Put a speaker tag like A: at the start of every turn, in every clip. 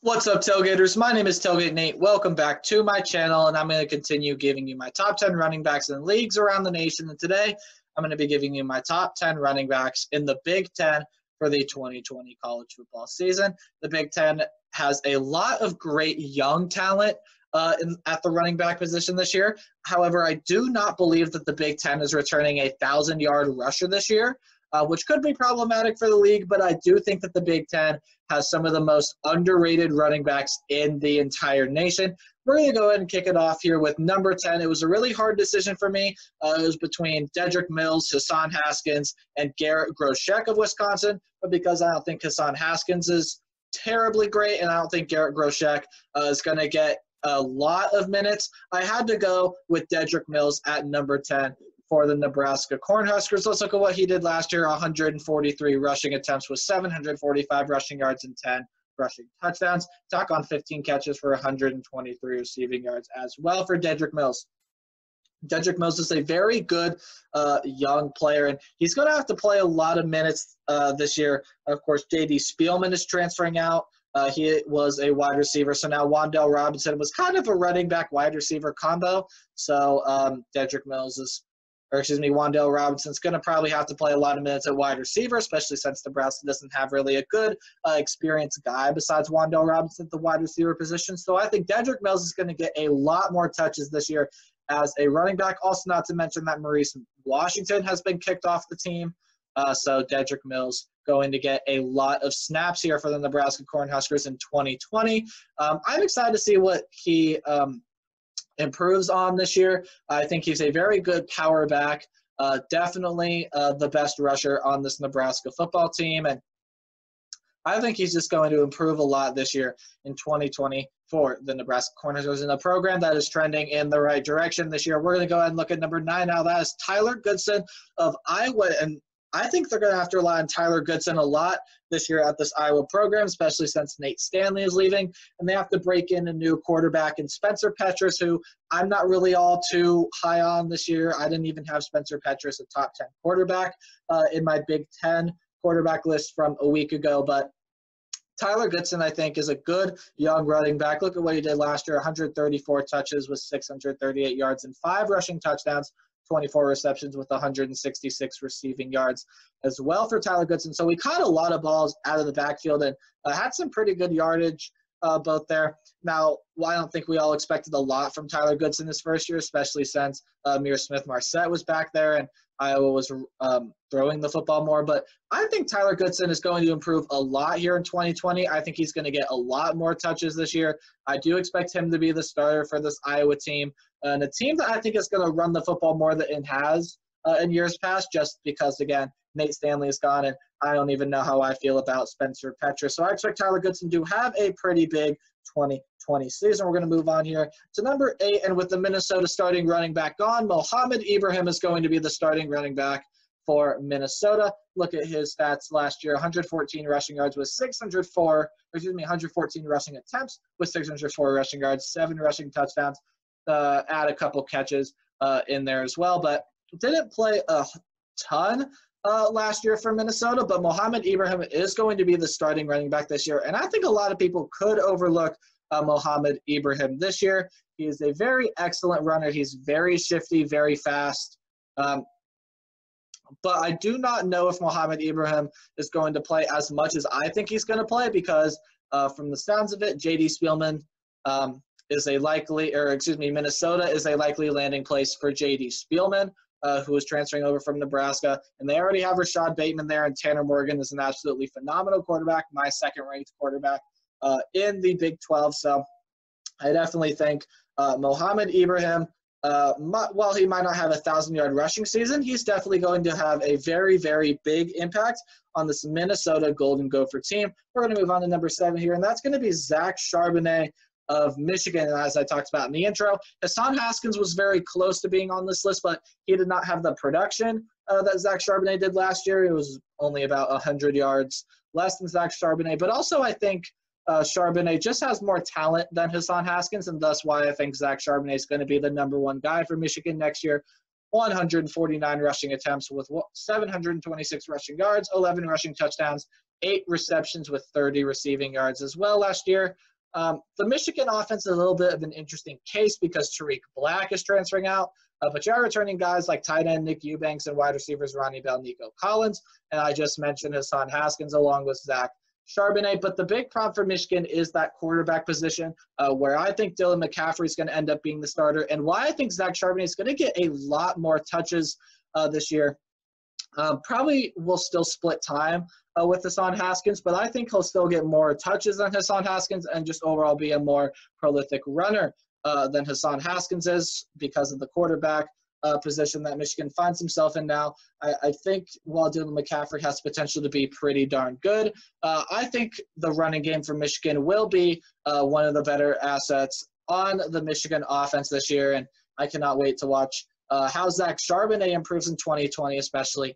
A: What's up, Tailgaters? My name is Tailgate Nate. Welcome back to my channel, and I'm going to continue giving you my top 10 running backs in leagues around the nation. And today, I'm going to be giving you my top 10 running backs in the Big Ten for the 2020 college football season. The Big Ten has a lot of great young talent at the running back position this year. However, I do not believe that the Big Ten is returning a 1,000-yard rusher this year, which could be problematic for the league, but I do think that the Big Ten has some of the most underrated running backs in the entire nation. We're going to go ahead and kick it off here with number 10. It was a really hard decision for me. It was between Dedrick Mills, Hassan Haskins, and Garrett Groshek of Wisconsin, but because I don't think Hassan Haskins is terribly great, and I don't think Garrett Groshek is going to get a lot of minutes, I had to go with Dedrick Mills at number 10 for the Nebraska Cornhuskers. Let's look at what he did last year. 143 rushing attempts with 745 rushing yards and 10 rushing touchdowns. Tack on 15 catches for 123 receiving yards as well for Dedrick Mills. Dedrick Mills is a very good young player, and he's going to have to play a lot of minutes this year. Of course, J.D. Spielman is transferring out. He was a wide receiver, so now Wan'Dale Robinson was kind of a running back wide receiver combo. So Dedrick Mills is Wan'Dale Robinson's going to probably have to play a lot of minutes at wide receiver, especially since Nebraska doesn't have really a good experienced guy besides Wan'Dale Robinson at the wide receiver position. So I think Dedrick Mills is going to get a lot more touches this year as a running back. Also, not to mention that Maurice Washington has been kicked off the team. So Dedrick Mills going to get a lot of snaps here for the Nebraska Cornhuskers in 2020. I'm excited to see what he improves on this year. I think he's a very good power back, definitely the best rusher on this Nebraska football team, and I think he's just going to improve a lot this year in 2020 for the Nebraska Cornhuskers in a program that is trending in the right direction this year. We're going to go ahead and look at number 9 now. That is Tyler Goodson of Iowa, and I think they're going to have to rely on Tyler Goodson a lot this year at this Iowa program, especially since Nate Stanley is leaving, and they have to break in a new quarterback in Spencer Petras, who I'm not really all too high on this year. I didn't even have Spencer Petras a top 10 quarterback in my Big Ten quarterback list from a week ago, but Tyler Goodson, I think, is a good young running back. Look at what he did last year, 134 touches with 638 yards and 5 rushing touchdowns. 24 receptions with 166 receiving yards as well for Tyler Goodson. So we caught a lot of balls out of the backfield and had some pretty good yardage both there. Now, I don't think we all expected a lot from Tyler Goodson this first year, especially since Amir Smith-Marset was back there and Iowa was throwing the football more. But I think Tyler Goodson is going to improve a lot here in 2020. I think he's going to get a lot more touches this year. I do expect him to be the starter for this Iowa team, and a team that I think is going to run the football more than it has in years past, just because, again, Nate Stanley is gone, and I don't even know how I feel about Spencer Petras. So I expect Tyler Goodson to have a pretty big 2020 season. We're going to move on here to number 8, and with the Minnesota starting running back gone, Mohamed Ibrahim is going to be the starting running back for Minnesota. Look at his stats last year: 114 rushing yards with 114 rushing attempts with 604 rushing yards, 7 rushing touchdowns, add a couple catches in there as well, but didn't play a ton last year for Minnesota. But Mohamed Ibrahim is going to be the starting running back this year, and I think a lot of people could overlook Mohamed Ibrahim this year. He is a very excellent runner. He's very shifty, very fast. But I do not know if Mohamed Ibrahim is going to play as much as I think he's going to play, because from the sounds of it, J.D. Spielman is a likely, Minnesota is a likely landing place for J.D. Spielman, who is transferring over from Nebraska. And they already have Rashad Bateman there, and Tanner Morgan is an absolutely phenomenal quarterback, my second-ranked quarterback in the Big 12. So I definitely think Mohamed Ibrahim, while he might not have a 1,000-yard rushing season, he's definitely going to have a very, very big impact on this Minnesota Golden Gopher team. We're going to move on to number 7 here, and that's going to be Zach Charbonnet of Michigan. And as I talked about in the intro, Hassan Haskins was very close to being on this list, but he did not have the production that Zach Charbonnet did last year. It was only about 100 yards less than Zach Charbonnet. But also I think Charbonnet just has more talent than Hassan Haskins, and thus why I think Zach Charbonnet is going to be the number 1 guy for Michigan next year. 149 rushing attempts with 726 rushing yards, 11 rushing touchdowns, 8 receptions with 30 receiving yards as well last year. The Michigan offense is a little bit of an interesting case because Tariq Black is transferring out, but you are returning guys like tight end Nick Eubanks and wide receivers Ronnie Bell, Nico Collins, and I just mentioned Hassan Haskins along with Zach Charbonnet. But the big problem for Michigan is that quarterback position, where I think Dylan McCaffrey is going to end up being the starter, and why I think Zach Charbonnet is going to get a lot more touches this year. Probably will still split time with Hassan Haskins, but I think he'll still get more touches than Hassan Haskins and just overall be a more prolific runner than Hassan Haskins is because of the quarterback position that Michigan finds himself in now. I think while Dylan McCaffrey has potential to be pretty darn good, I think the running game for Michigan will be one of the better assets on the Michigan offense this year, and I cannot wait to watch how Zach Charbonnet improves in 2020, especially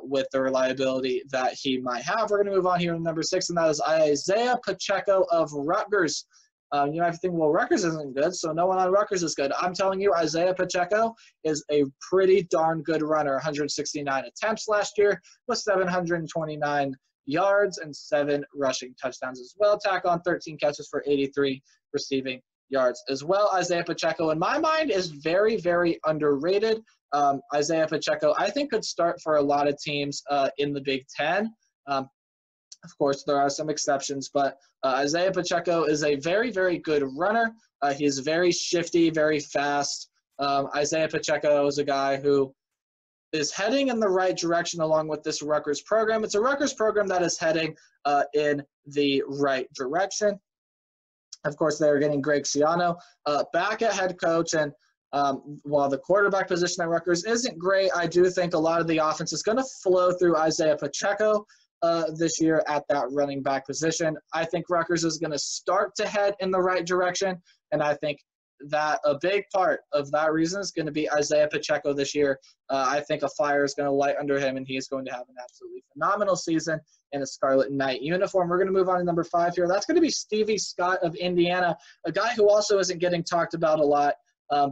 A: with the reliability that he might have. We're going to move on here to number 6, and that is Isaiah Pacheco of Rutgers. You might think, well, Rutgers isn't good, so no one on Rutgers is good. I'm telling you, Isaiah Pacheco is a pretty darn good runner. 169 attempts last year with 729 yards and 7 rushing touchdowns as well. Tack on 13 catches for 83 receiving yards as well. Isaiah Pacheco, in my mind, is very, very underrated. Isaiah Pacheco, I think, could start for a lot of teams in the Big Ten. Of course, there are some exceptions, but Isaiah Pacheco is a very, very good runner. He's very shifty, very fast. Isaiah Pacheco is a guy who is heading in the right direction along with this Rutgers program. It's a Rutgers program that is heading in the right direction. Of course, they're getting Greg Schiano back at head coach, and while the quarterback position at Rutgers isn't great, I do think a lot of the offense is going to flow through Isaiah Pacheco this year at that running back position. I think Rutgers is going to start to head in the right direction, and I think that a big part of that reason is going to be Isaiah Pacheco this year. I think a fire is going to light under him, and he is going to have an absolutely phenomenal season in a Scarlet and Knight uniform. We're going to move on to number 5 here. That's going to be Stevie Scott of Indiana, a guy who also isn't getting talked about a lot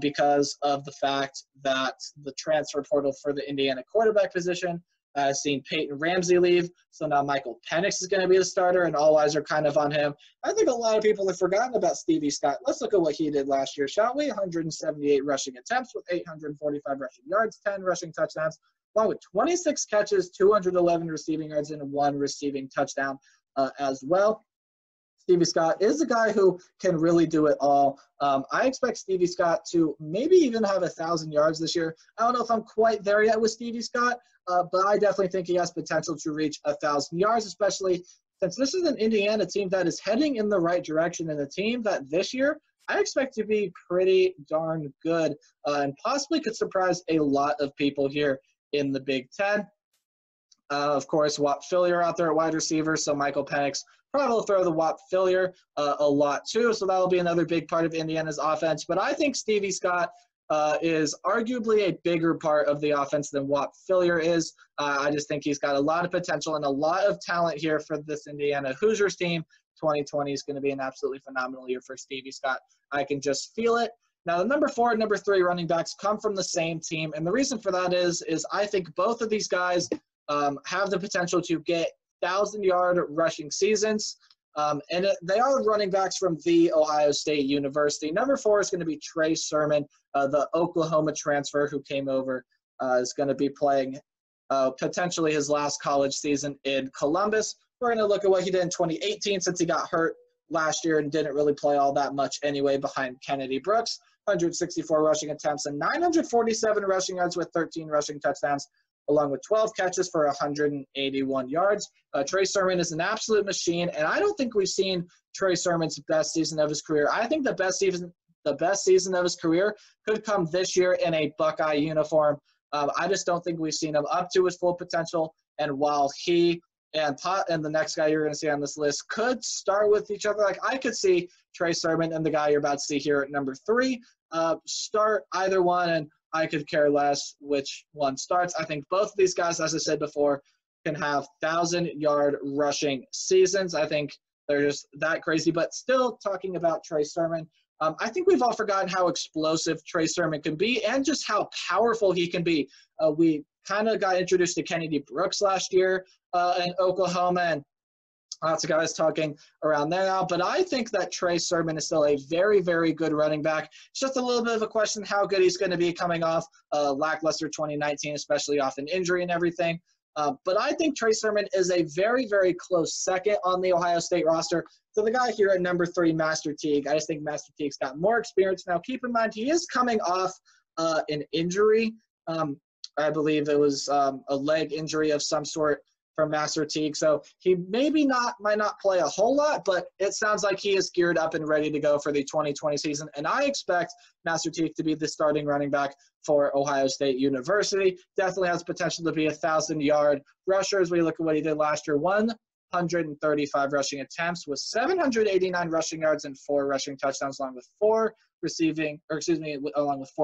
A: because of the fact that the transfer portal for the Indiana quarterback position has seen Peyton Ramsey leave, so now Michael Penix is going to be the starter, and all eyes are kind of on him. I think a lot of people have forgotten about Stevie Scott. Let's look at what he did last year, shall we? 178 rushing attempts with 845 rushing yards, 10 rushing touchdowns, along with 26 catches, 211 receiving yards, and 1 receiving touchdown as well. Stevie Scott is a guy who can really do it all. I expect Stevie Scott to maybe even have 1,000 yards this year. I don't know if I'm quite there yet with Stevie Scott, but I definitely think he has potential to reach 1,000 yards, especially since this is an Indiana team that is heading in the right direction, and a team that this year I expect to be pretty darn good and possibly could surprise a lot of people here in the Big Ten. Of course, Whop Phillier out there at wide receiver, so Michael Penix probably will throw the Whop Phillier a lot too, so that'll be another big part of Indiana's offense. But I think Stevie Scott is arguably a bigger part of the offense than Whop Phillier is. I just think he's got a lot of potential and a lot of talent here for this Indiana Hoosiers team. 2020 is going to be an absolutely phenomenal year for Stevie Scott. I can just feel it. Now, the number 4 and number 3 running backs come from the same team, and the reason for that is I think both of these guys have the potential to get 1,000-yard rushing seasons, and they are running backs from The Ohio State University. Number 4 is going to be Trey Sermon, the Oklahoma transfer who came over, is going to be playing potentially his last college season in Columbus. We're going to look at what he did in 2018 since he got hurt last year and didn't really play all that much anyway behind Kennedy Brooks. 164 rushing attempts and 947 rushing yards with 13 rushing touchdowns, along with 12 catches for 181 yards. Trey Sermon is an absolute machine, and I don't think we've seen Trey Sermon's best season of his career. I think the best season of his career could come this year in a Buckeye uniform. I just don't think we've seen him up to his full potential, and while he and the next guy you're going to see on this list could start with each other, like I could see Trey Sermon and the guy you're about to see here at number 3 start either one, and I could care less which one starts. I think both of these guys, as I said before, can have 1,000-yard rushing seasons. I think they're just that crazy. But still talking about Trey Sermon, I think we've all forgotten how explosive Trey Sermon can be and just how powerful he can be. We kind of got introduced to Kennedy Brooks last year in Oklahoma, and Lots of guys talking around there now, but I think that Trey Sermon is still a very, very good running back. It's just a little bit of a question how good he's going to be coming off lackluster 2019, especially off an injury and everything. But I think Trey Sermon is a very, very close second on the Ohio State roster to the guy here at number 3, Master Teague. I just think Master Teague's got more experience. Now, keep in mind, he is coming off an injury. I believe it was a leg injury of some sort from Master Teague. So he might not play a whole lot, but it sounds like he is geared up and ready to go for the 2020 season. And I expect Master Teague to be the starting running back for Ohio State University. Definitely has potential to be 1,000-yard rusher as we look at what he did last year. 135 rushing attempts with 789 rushing yards and 4 rushing touchdowns, along with 4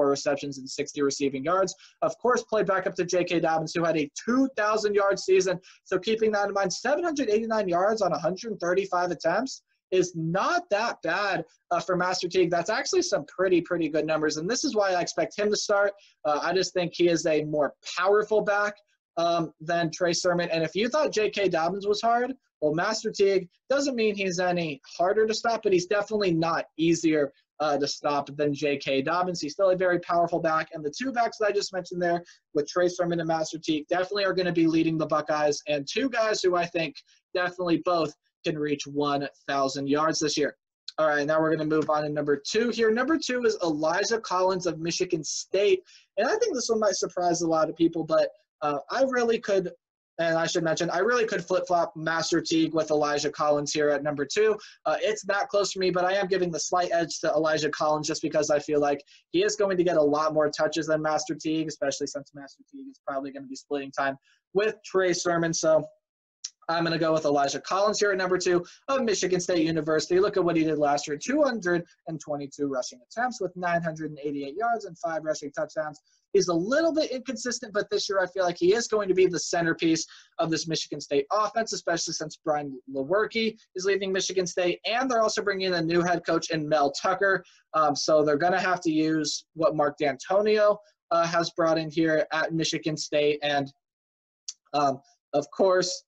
A: receptions and 60 receiving yards. Of course, played back up to J.K. Dobbins, who had a 2,000-yard season. So keeping that in mind, 789 yards on 135 attempts is not that bad for Master Teague. That's actually some pretty good numbers, and this is why I expect him to start. I just think he is a more powerful back than Trey Sermon. And if you thought J.K. Dobbins was hard, well, Master Teague doesn't mean he's any harder to stop, but he's definitely not easier to stop than J.K. Dobbins. He's still a very powerful back, and the 2 backs that I just mentioned there with Trey Sermon and Master Teague definitely are going to be leading the Buckeyes, and 2 guys who I think definitely both can reach 1,000 yards this year. All right, now we're going to move on to number 2 here. Number 2 is Elijah Collins of Michigan State, and I think this one might surprise a lot of people, but I really could – and I should mention, I really could flip-flop Master Teague with Elijah Collins here at number 2. It's that close for me, but I am giving the slight edge to Elijah Collins just because I feel like he is going to get a lot more touches than Master Teague, especially since Master Teague is probably going to be splitting time with Trey Sermon. So I'm going to go with Elijah Collins here at number 2 of Michigan State University. Look at what he did last year. 222 rushing attempts with 988 yards and 5 rushing touchdowns. He's a little bit inconsistent, but this year I feel like he is going to be the centerpiece of this Michigan State offense, especially since Brian Lewerke is leaving Michigan State, and they're also bringing in a new head coach in Mel Tucker. So they're going to have to use what Mark D'Antonio has brought in here at Michigan State. And, of course,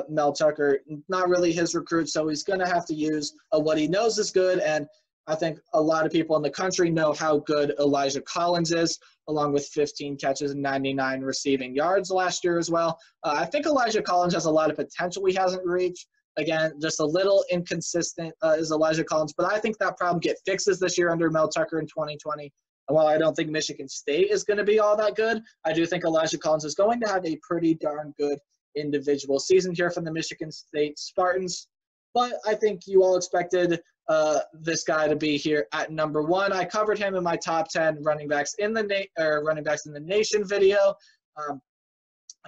A: Mel Tucker, not really his recruit, so he's going to have to use what he knows is good. And I think a lot of people in the country know how good Elijah Collins is, along with 15 catches and 99 receiving yards last year as well. I think Elijah Collins has a lot of potential he hasn't reached. Again, just a little inconsistent is Elijah Collins, but I think that problem fixes this year under Mel Tucker in 2020. And while I don't think Michigan State is going to be all that good, I do think Elijah Collins is going to have a pretty darn good individual season here from the Michigan State Spartans. But I think you all expected this guy to be here at number 1. I covered him in my top 10 running backs in the nation video.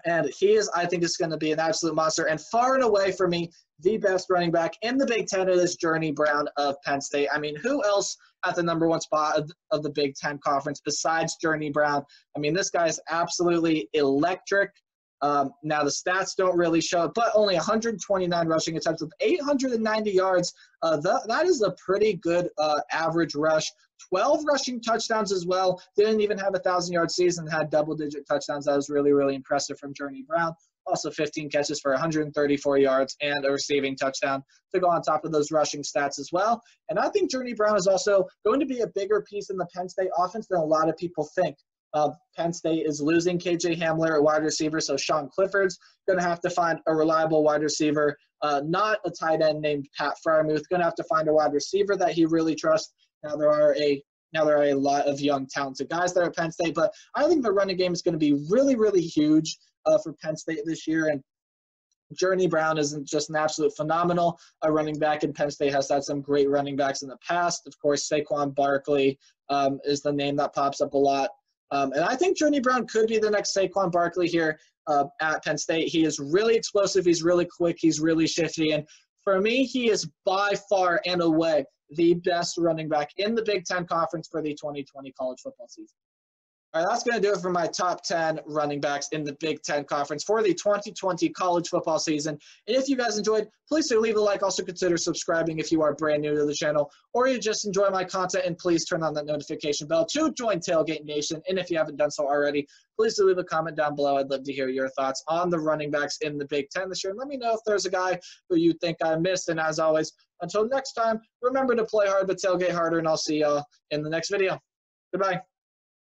A: And I think is going to be an absolute monster. And far and away for me, the best running back in the Big Ten is Journey Brown of Penn State. I mean, who else at the number 1 spot of the Big Ten Conference besides Journey Brown? I mean, this guy is absolutely electric. Now, the stats don't really show it, but only 129 rushing attempts with 890 yards. That is a pretty good average rush. 12 rushing touchdowns as well. Didn't even have a 1,000-yard season, had double-digit touchdowns. That was really impressive from Journey Brown. Also 15 catches for 134 yards and a receiving touchdown to go on top of those rushing stats as well. And I think Journey Brown is also going to be a bigger piece in the Penn State offense than a lot of people think. Penn State is losing KJ Hamler at wide receiver, so Sean Clifford's going to have to find a reliable wide receiver, not a tight end named Pat Freiermuth. Going to have to find a wide receiver that he really trusts. Now there are a lot of young, talented guys there at Penn State, but I think the running game is going to be really huge for Penn State this year. And Journey Brown isn't just an absolute phenomenal running back, and Penn State has had some great running backs in the past. Of course, Saquon Barkley is the name that pops up a lot. And I think Journey Brown could be the next Saquon Barkley here at Penn State. He is really explosive. He's really quick. He's really shifty. And for me, he is by far and away the best running back in the Big Ten Conference for the 2020 college football season. All right, that's going to do it for my top 10 running backs in the Big Ten Conference for the 2020 college football season. And if you guys enjoyed, please do leave a like. Also consider subscribing if you are brand new to the channel, or you just enjoy my content, and please turn on that notification bell to join Tailgate Nation. And if you haven't done so already, please do leave a comment down below. I'd love to hear your thoughts on the running backs in the Big Ten this year. And let me know if there's a guy who you think I missed. And as always, until next time, remember to play hard but tailgate harder, and I'll see y'all in the next video. Goodbye.